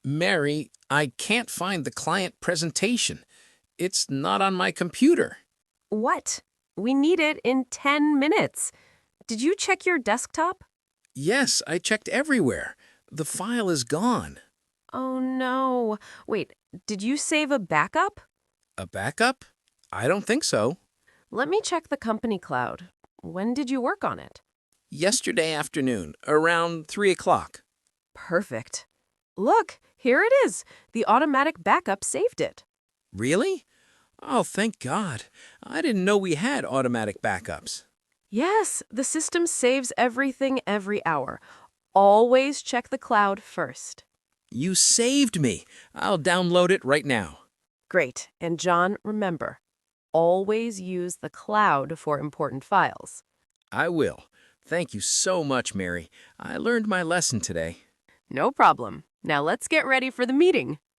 Mary, I can't find the client presentation. It's not on my computer. What? We need it in 10 minutes. Did you check your desktop? Yes, I checked everywhere. The file is gone. Oh no. Wait, did you save a backup? A backup? I don't think so. Let me check the company cloud. When did you work on it? Yesterday afternoon, around 3 o'clock. Perfect. Look, here it is. The automatic backup saved it. Really? Oh, thank God. I didn't know we had automatic backups. Yes, the system saves everything every hour. Always check the cloud first. You saved me. I'll download it right now. Great. And John, remember, always use the cloud for important files. I will. Thank you so much, Mary. I learned my lesson today. No problem. Now let's get ready for the meeting.